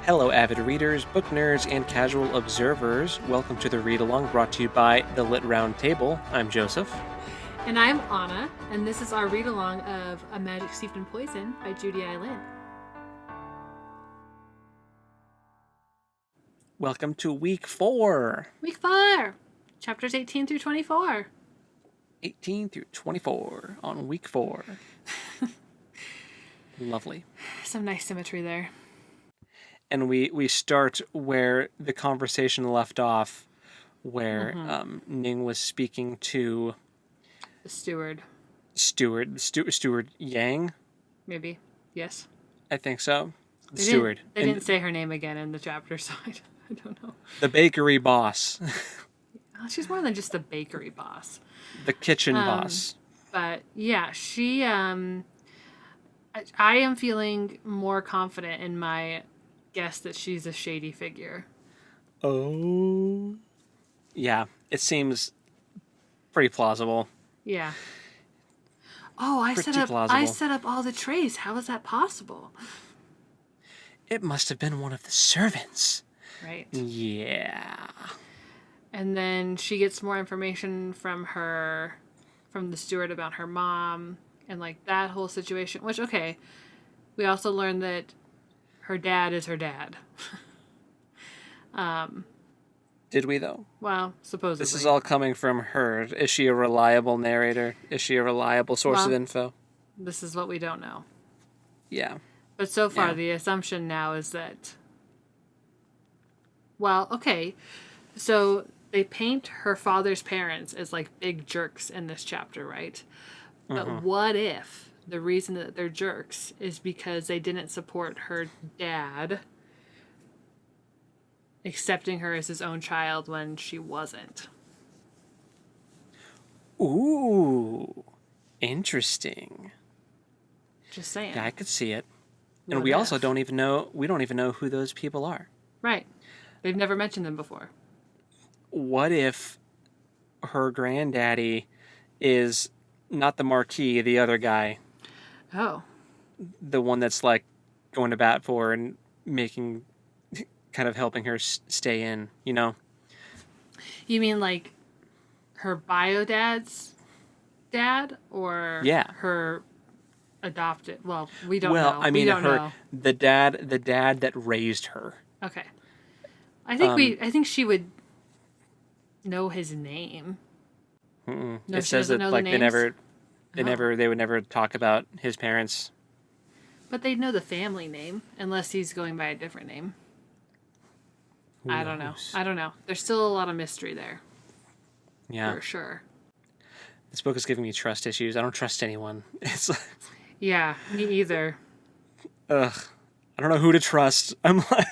Hello, avid readers, book nerds, and casual observers. Welcome to the Read Along brought to you by the Lit Round Table. I'm Joseph. And I'm Anna, and this is our read along of A Magic Steeped in Poison by Judy I. Lin. Welcome to week 4. Week 4, chapters 18 through 24. 18 through 24 on week 4. Lovely. Some nice symmetry there. And we start where the conversation left off, where Ning was speaking to The steward. Steward Yang. Maybe. Yes. I think so. They Steward. They didn't say her name again in the chapter, so I don't know. The bakery boss. She's more than just the bakery boss. The kitchen boss. But yeah, she I am feeling more confident in my guess that she's a shady figure. Oh. Yeah, it seems pretty plausible. Yeah. Oh, I set up all the trays. How is that possible? It must have been one of the servants. Right. Yeah. And then she gets more information from the steward about her mom and like that whole situation, which, okay, we also learned that her dad is her dad. Did we, though? Well, supposedly. This is all coming from her. Is she a reliable narrator? Is she a reliable source of info? This is what we don't know. Yeah. But so far, the assumption now is that... Well, okay. So they paint her father's parents as like big jerks in this chapter, right? But what if the reason that they're jerks is because they didn't support her dad accepting her as his own child when she wasn't? Ooh. Interesting. Just saying. Yeah, I could see it. And we also don't even know who those people are. Right. They've never mentioned them before. What if her granddaddy is not the Marquis, the other guy? Oh. The one that's like going to bat for her and kind of helping her stay in, you know? You mean like her bio dad's dad or her adopted? Well, we don't know. Well, I mean, the dad that raised her. Okay. I think she would know his name. No, it says that like they would never talk about his parents. But they'd know the family name unless he's going by a different name. I don't know. There's still a lot of mystery there. Yeah. For sure. This book is giving me trust issues. I don't trust anyone. It's like, yeah, me either. Ugh. I don't know who to trust. I'm like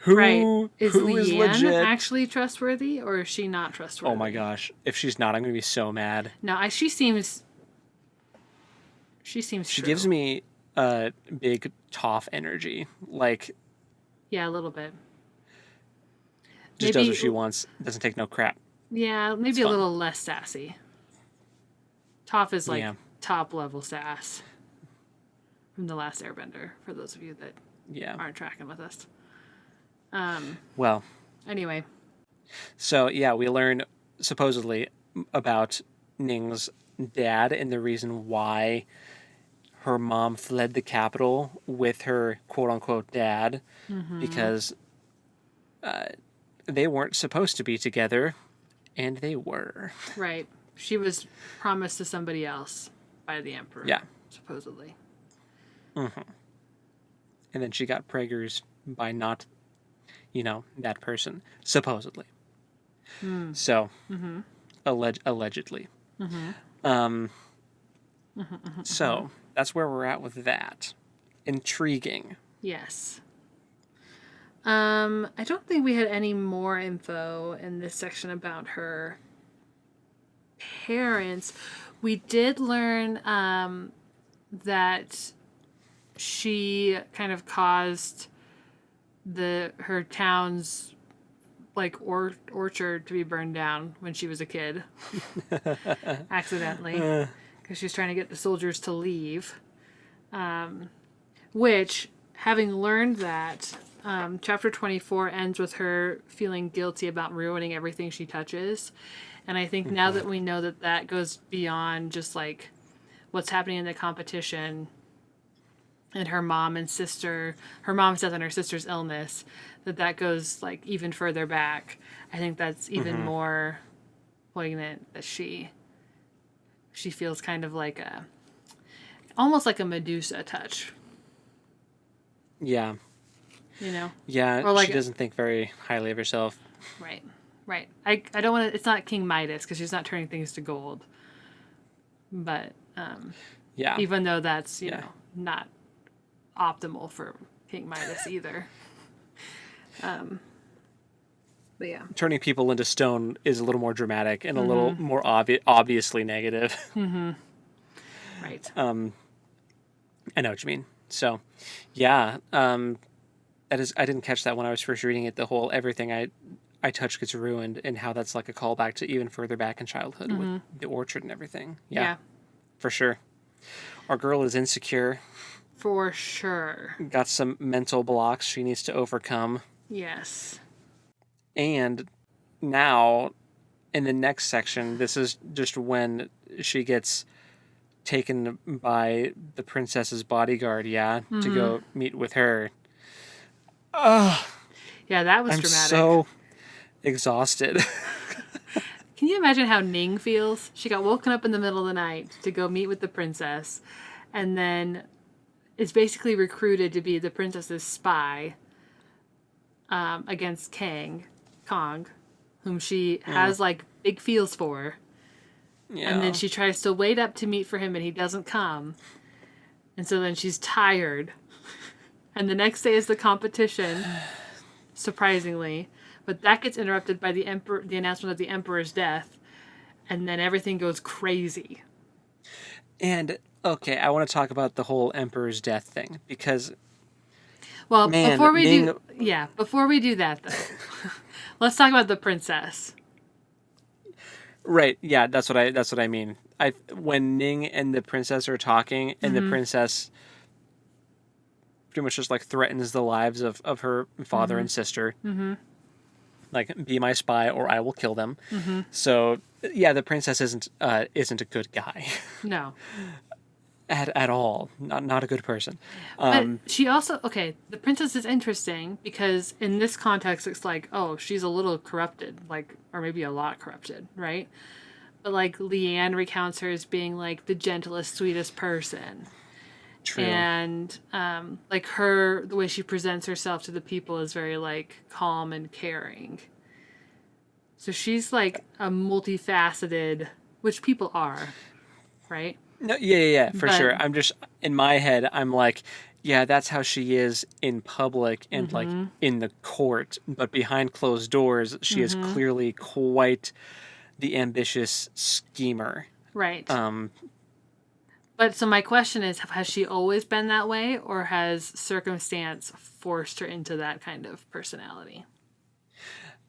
Right. Is who is legit? Actually trustworthy, or is she not trustworthy? Oh my gosh. If she's not, I'm going to be so mad. No, she seems She gives me big Toph energy. Like, yeah, a little bit. Just does what she wants. Doesn't take no crap. Yeah, maybe a little less sassy. Toph is like top level sass from The Last Airbender, for those of you that aren't tracking with us. Well. Anyway. So, yeah, we learn supposedly about Ning's dad and the reason why her mom fled the capital with her quote-unquote dad because they weren't supposed to be together, and they were. Right. She was promised to somebody else by the Emperor. Yeah. Supposedly. Mm-hmm. And then she got preggers by not, that person, supposedly. So, allegedly. So, that's where we're at with that. Intriguing. Yes. I don't think we had any more info in this section about her parents. We did learn that she kind of caused her town's orchard to be burned down when she was a kid, accidentally, because she was trying to get the soldiers to leave. Which, having learned that, chapter 24 ends with her feeling guilty about ruining everything she touches. And I think now that we know that that goes beyond just like what's happening in the competition and her mom's death and her sister's illness, that goes like even further back. I think that's even more poignant, that she feels kind of like almost like a Medusa touch. Yeah. You know? Yeah, or like she doesn't think very highly of herself. Right. I don't want to. It's not King Midas, because she's not turning things to gold. But yeah, even though that's you know not optimal for King Midas either. But yeah, turning people into stone is a little more dramatic and a little more obviously negative. Right. I know what you mean. So, yeah, that is. I didn't catch that when I was first reading it. The whole everything I touch gets ruined, and how that's like a callback to even further back in childhood with the orchard and everything. Yeah, for sure. Our girl is insecure. For sure. Got some mental blocks she needs to overcome. Yes. And now, in the next section, this is just when she gets taken by the princess's bodyguard, to go meet with her. Yeah, that was I'm dramatic. so exhausted. Can you imagine how Ning feels? She got woken up in the middle of the night to go meet with the princess, and then is basically recruited to be the princess's spy against Kang, whom she has like big feels for. Yeah. And then she tries to wait up to meet for him, and he doesn't come. And so then she's tired. And the next day is the competition, surprisingly. But that gets interrupted by the announcement of the emperor's death. And then everything goes crazy. And, okay, I want to talk about the whole emperor's death thing. Because, well, man, before we do that, though, let's talk about the princess. Right, yeah, that's what I mean. When Ning and the princess are talking, and the princess pretty much just like threatens the lives of her father and sister. Like, be my spy or I will kill them. So yeah, the princess isn't a good guy. No. at all. Not a good person. But she also, the princess is interesting because in this context it's like, oh, she's a little corrupted, like, or maybe a lot corrupted, right? But like Leanne recounts her as being like the gentlest, sweetest person. True. And like the way she presents herself to the people is very like calm and caring. So she's like a multifaceted, which people are, right? No, yeah, for sure. I'm just, in my head, I'm like, yeah, that's how she is in public and like in the court, but behind closed doors, she is clearly quite the ambitious schemer. Right. But so my question is, has she always been that way, or has circumstance forced her into that kind of personality?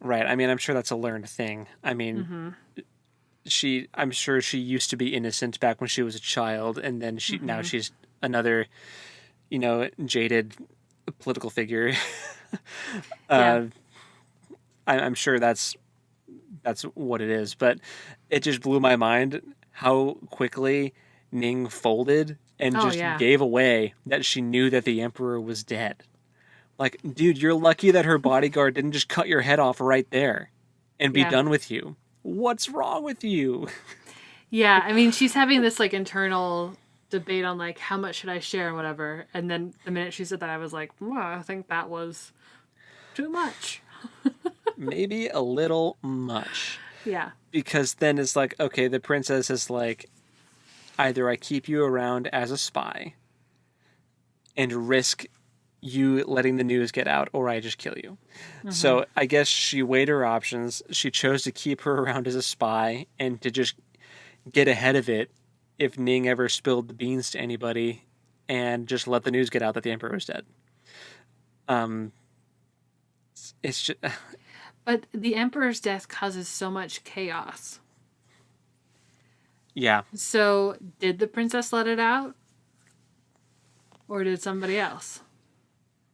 Right. I mean, I'm sure that's a learned thing. I mean, I'm sure she used to be innocent back when she was a child, and then now she's another, jaded political figure. I'm sure that's what it is, but it just blew my mind how quickly Ning folded and gave away that she knew that the emperor was dead. Like, dude, you're lucky that her bodyguard didn't just cut your head off right there and be done with you. What's wrong with you? Yeah, I mean, she's having this like internal debate on like how much should I share and whatever. And then the minute she said that, I was like, I think that was too much. Maybe a little much. Yeah. Because then it's like, okay, the princess is like, either I keep you around as a spy and risk you letting the news get out, or I just kill you. So I guess she weighed her options. She chose to keep her around as a spy and to just get ahead of it if Ning ever spilled the beans to anybody, and just let the news get out that the emperor was dead. It's just... But the Emperor's death causes so much chaos. Yeah. So, did the princess let it out? Or did somebody else?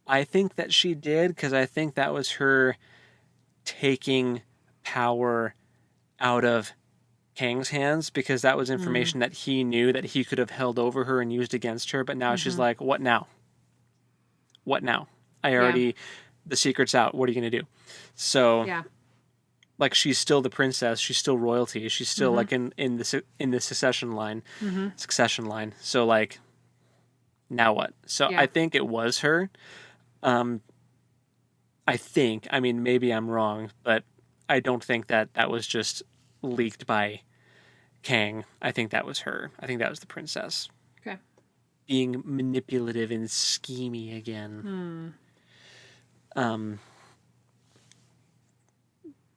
I think that she did, because I think that was her taking power out of Kang's hands, because that was Mm. information that he knew that he could have held over her and used against her. But now she's Mm-hmm. like, what now? What now? I Yeah. already, the secret's out. What are you going to do? So, Yeah. like, she's still the princess. She's still royalty. She's still Mm-hmm. like in the Mm-hmm. succession line. So, like, now what? So I Yeah. think it was her. Um, I think. I mean, maybe I'm wrong, but I don't think that that was just leaked by Kang. I think that was her. I think that was the princess Okay. being manipulative and schemy again. Hmm. Um,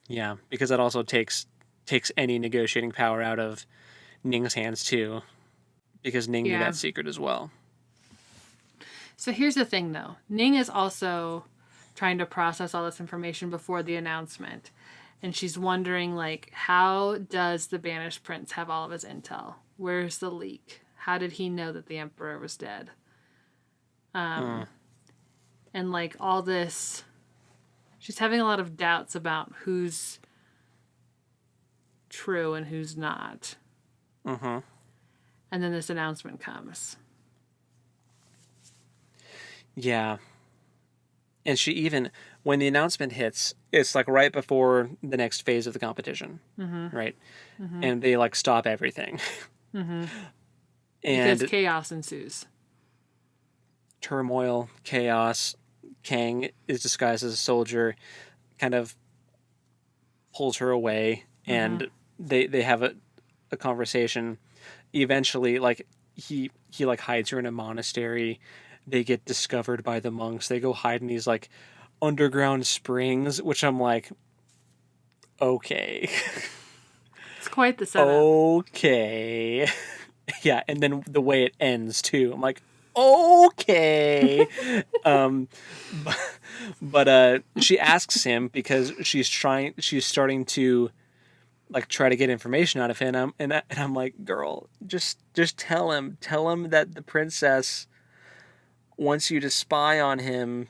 yeah, because that also takes any negotiating power out of Ning's hands too, because Ning knew Yeah. that secret as well. So here's the thing, though. Ning is also trying to process all this information before the announcement. And she's wondering, like, how does the Banished Prince have all of his intel? Where's the leak? How did he know that the Emperor was dead? Mm, And, like, all this... She's having a lot of doubts about who's true and who's not. mm-hmm. And then this announcement comes. Yeah, and she even when the announcement hits, it's like right before the next phase of the competition, Mm-hmm. right? Mm-hmm. And they like stop everything, Mm-hmm. Because and chaos ensues. turmoil, chaos. Kang is disguised as a soldier, kind of pulls her away, Mm-hmm. and they have a conversation. Eventually, like he like hides her in a monastery. They get discovered by the monks. They go hide in these like underground springs, which I'm like, okay. It's quite the setup. Okay. Yeah, and then the way it ends too. I'm like, okay. um but she asks him because she's starting to like try to get information out of him, and I'm like, girl, just tell him that the princess wants you to spy on him.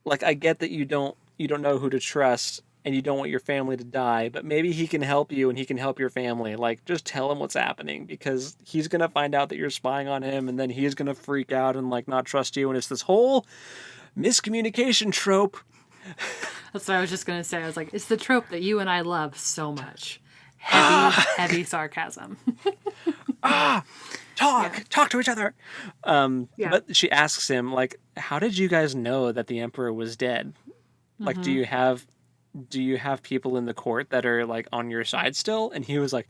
Like, I get that you don't know who to trust and you don't want your family to die, but maybe he can help you and he can help your family. Like, just tell him what's happening, because he's gonna find out that you're spying on him, and then he's gonna freak out and like not trust you, and it's this whole miscommunication trope. That's what I was just going to say. I was like, it's the trope that you and I love so much. Heavy, Ah, heavy sarcasm. ah, Yeah. talk to each other. Yeah. But she asks him like, how did you guys know that the emperor was dead? Like, Mm-hmm. do you have people in the court that are like on your side still? And he was like,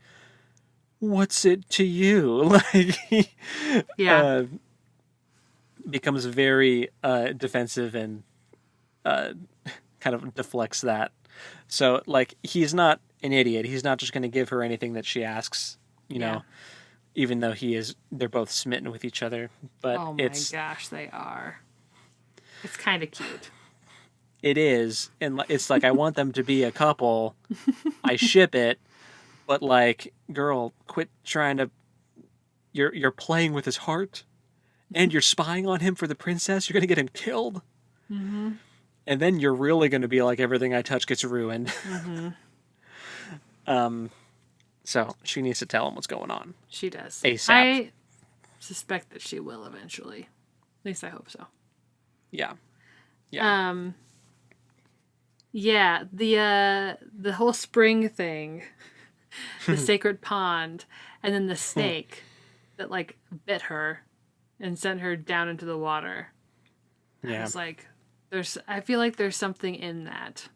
what's it to you? Like, he Yeah. uh, becomes very defensive and uh, kind of deflects that. So, like, he's not an idiot. He's not just going to give her anything that she asks, you Yeah. know, even though they're both smitten with each other. But Oh my gosh, they are. It's kind of cute. it is. And it's like, I want them to be a couple. I ship it. But, like, girl, quit trying to. You're playing with his heart, and you're spying on him for the princess. You're going to get him killed. Mm-hmm. And then you're really going to be like, everything I touch gets ruined. Mm-hmm. So she needs to tell him what's going on She does. ASAP. I suspect that she will eventually. At least I hope so. Yeah. Yeah. Yeah, the whole spring thing, the sacred pond, and then the snake that like bit her and sent her down into the water. I Yeah. was like, I feel like there's something in that.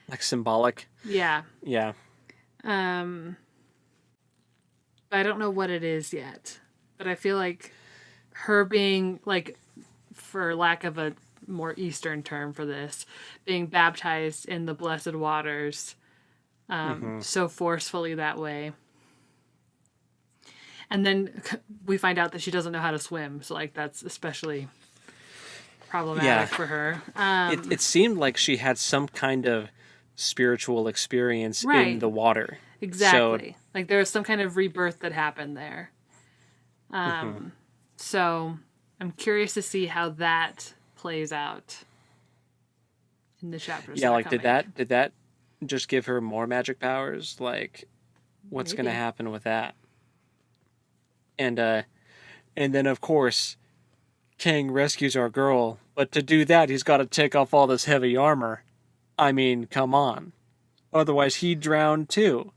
Like symbolic. Yeah. Yeah. But I don't know what it is yet. But I feel like her being like, for lack of a more Eastern term for this, being baptized in the blessed waters so forcefully that way. And then we find out that she doesn't know how to swim. So, like, that's especially problematic for her. It seemed like she had some kind of spiritual experience Right. in the water. Exactly. Like there was some kind of rebirth that happened there. So I'm curious to see how that plays out in the chapters. Yeah, that are like coming. did that just give her more magic powers? Like, what's going to Maybe. happen with that? And then of course, Kang rescues our girl, but to do that, he's got to take off all this heavy armor. I mean, come on. Otherwise, he'd drown too.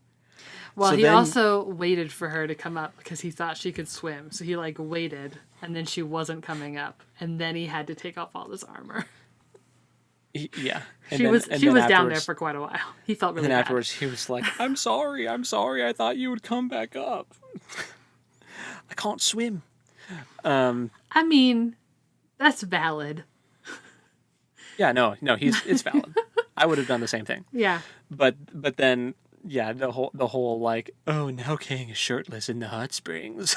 Well, So he then- also waited for her to come up because he thought she could swim. So he like waited, and then she wasn't coming up, and then he had to take off all this armor. Yeah. She was down there for quite a while. He felt really And bad. afterwards, he was like, I'm sorry. I thought you would come back up. I can't swim. I mean, that's valid. Yeah, no, it's valid. I would have done the same thing. Yeah. But then, yeah, the whole like, oh, now Kang is shirtless in the hot springs.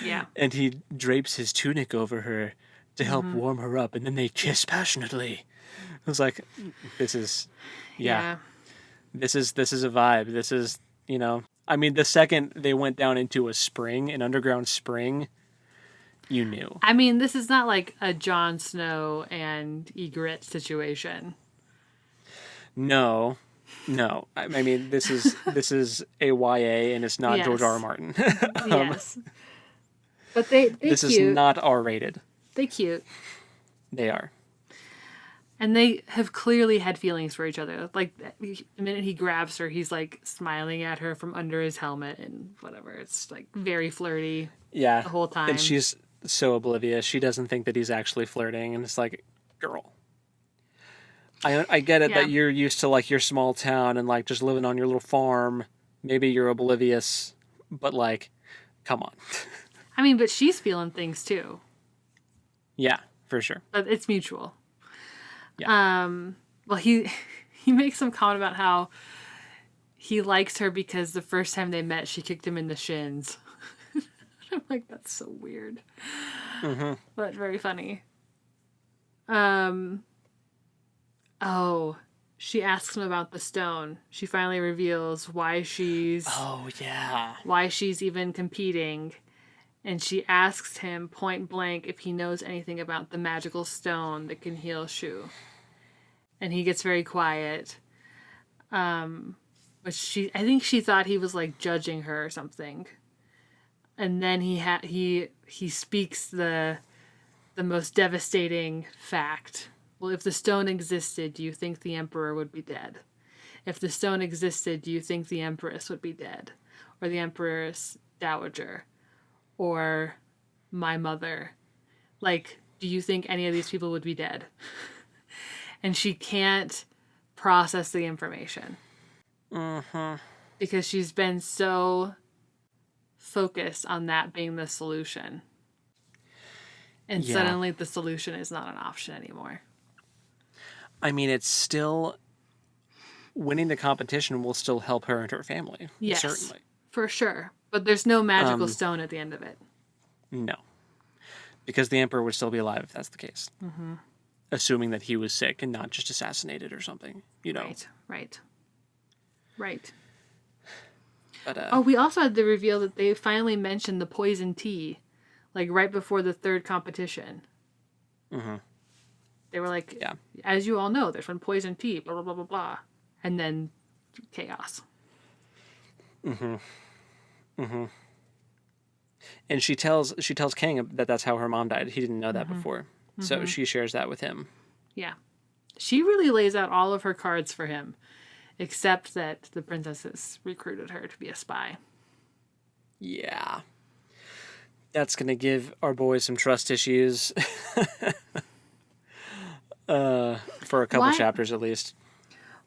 Yeah. And he drapes his tunic over her to help warm her up, and then they kiss passionately. I was like, this is a vibe. This is, I mean, the second they went down into a spring, an underground spring, you knew. I mean, this is not like a Jon Snow and Ygritte situation. No. I mean, this is a YA, and it's not Yes. George R. R. Martin. Yes. But they This cute. is not R-rated. They cute. They are. And they have clearly had feelings for each other. Like, the minute he grabs her, he's, like, smiling at her from under his helmet and whatever. It's, like, very flirty Yeah. the whole time. And she's so oblivious. She doesn't think that he's actually flirting, and it's like, girl. I get it Yeah. that you're used to, like, your small town and, like, just living on your little farm. Maybe you're oblivious, but, like, come on. I mean, but she's feeling things, too. Yeah, for sure. But it's mutual. Yeah. Well, he makes some comment about how he likes her because the first time they met, she kicked him in the shins. I'm like, that's so weird. But very funny. Oh, she asks him about the stone. She finally reveals why she's Oh, yeah. even competing. And she asks him point blank if he knows anything about the magical stone that can heal Shu. And he gets very quiet. But I think she thought he was like judging her or something. And then he speaks the most devastating fact. Well, if the stone existed, do you think the emperor would be dead? If the stone existed, do you think the empress would be dead? Or the empress dowager? Or my mother? Like, do you think any of these people would be dead? And she can't process the information. Because she's been so focused on that being the solution. And Yeah. suddenly the solution is not an option anymore. I mean, it's still... Winning the competition will still help her and her family. Yes. Certainly. For sure. But there's no magical stone at the end of it. No. Because the Emperor would still be alive if that's the case. Assuming that he was sick and not just assassinated or something, Right. But, Oh, we also had the reveal that they finally mentioned the poison tea, like right before the third competition. They were like, Yeah. as you all know, there's been poison tea, blah, blah, blah, blah, blah. And then chaos. And she tells Kang that that's how her mom died. He didn't know that before. So she shares that with him. Yeah. She really lays out all of her cards for him, except that the princesses recruited her to be a spy. Yeah. That's going to give our boys some trust issues. For a couple chapters at least.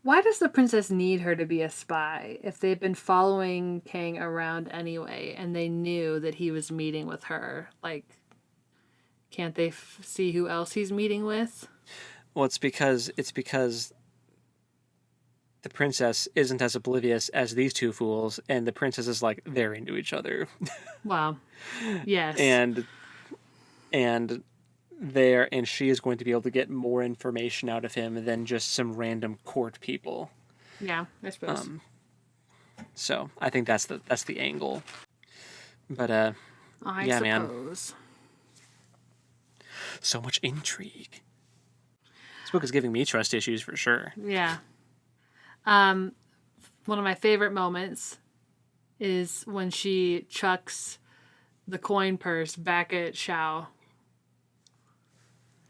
Why does the princess need her to be a spy if they've been following Kang around anyway and they knew that he was meeting with her? Like, can't they see who else he's meeting with? Well, it's because the princess isn't as oblivious as these two fools, and the princess is like, they're into each other. Wow. Yes. and there, and she is going to be able to get more information out of him than just some random court people. Yeah, I suppose. So I think that's the angle. But I yeah, suppose. man. So much intrigue. This book is giving me trust issues for sure. Yeah. One of my favorite moments is when she chucks the coin purse back at Xiao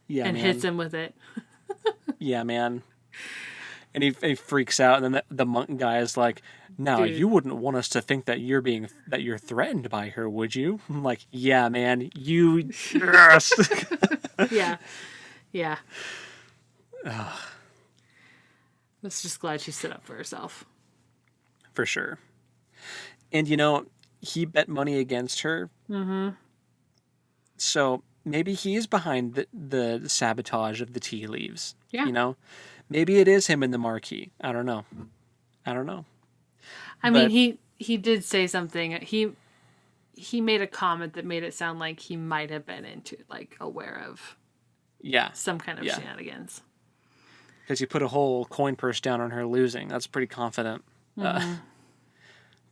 and hits him with it. Yeah, man. And he freaks out, and then the monk guy is like, "Now, Dude. you wouldn't want us to think that you're threatened by her, would you?" I'm like, "Yeah, man, you yes." Yeah. Yeah. I was just glad she stood up for herself. For sure. And he bet money against her. Mm-hmm. So maybe he is behind the sabotage of the tea leaves. Yeah. Maybe it is him and the Marquis. I don't know. I mean, he did say something. He made a comment that made it sound like he might have been aware of some kind of shenanigans. Because you put a whole coin purse down on her losing. That's pretty confident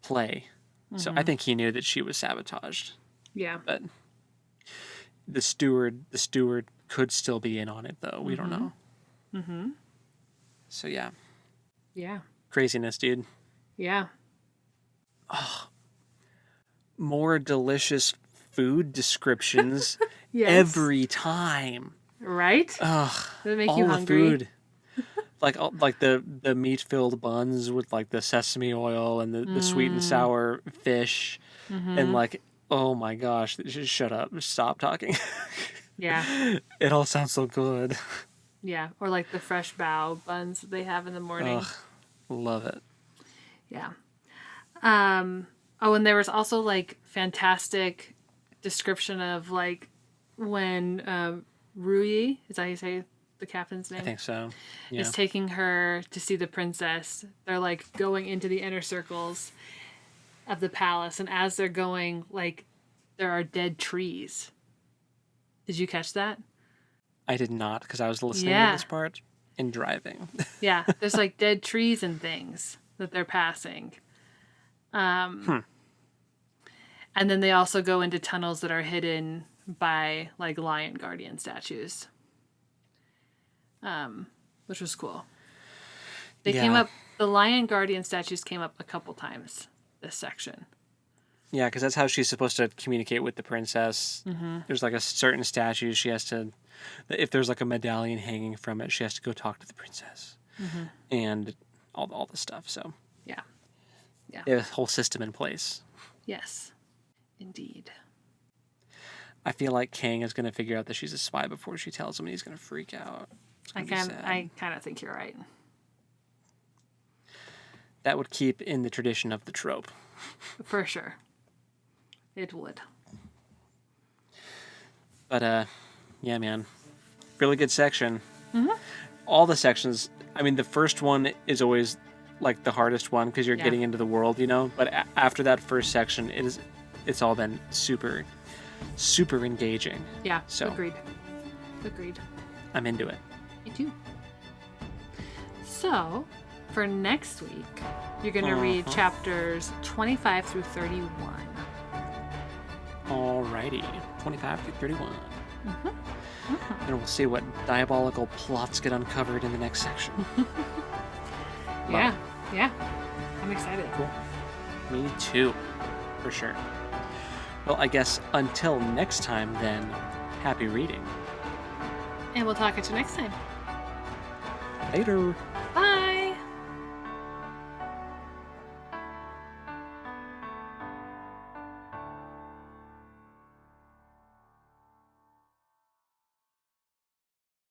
play. Mm-hmm. So I think he knew that she was sabotaged. Yeah. But the steward could still be in on it, though. We don't know. Mm-hmm. So yeah. Yeah. Craziness, dude. Yeah. Oh, more delicious food descriptions every time. Right? Ugh. Does it make all you the hungry? food. like the meat-filled buns with like the sesame oil and the sweet and sour fish. Mm-hmm. And oh my gosh, just shut up. Just stop talking. Yeah. It all sounds so good. Yeah. Or the fresh bao buns that they have in the morning. Ugh, love it. Yeah. Oh, and there was also fantastic description of when Ruyi, is that how you say the captain's name? I think so. Yeah. Is taking her to see the princess. They're going into the inner circles of the palace, and as they're going, there are dead trees. Did you catch that? I did not, because I was listening to this part and driving. Yeah, there's dead trees and things that they're passing. And then they also go into tunnels that are hidden by lion guardian statues, which was cool. They came up. The lion guardian statues came up a couple times this section. Yeah, because that's how she's supposed to communicate with the princess. Mm-hmm. There's a certain statue she has to. If there's a medallion hanging from it, she has to go talk to the princess, and all the stuff. So yeah. They have a whole system in place. Yes, indeed. I feel like Kang is going to figure out that she's a spy before she tells him, and he's going to freak out. I kind of think you're right. That would keep in the tradition of the trope. For sure. It would. But, yeah, man. Really good section. Mm-hmm. All the sections, I mean, the first one is always, the hardest one because you're getting into the world, But after that first section, it's all been super, super engaging. Yeah, so agreed. I'm into it. Me too. So, for next week, you're going to read chapters 25 through 31. Alrighty. 25 through 31. Mm-hmm. Mm-hmm. And we'll see what diabolical plots get uncovered in the next section. Yeah. I'm excited. Cool. Me too. For sure. Well, I guess until next time, then, happy reading. And we'll talk at you next time. Later.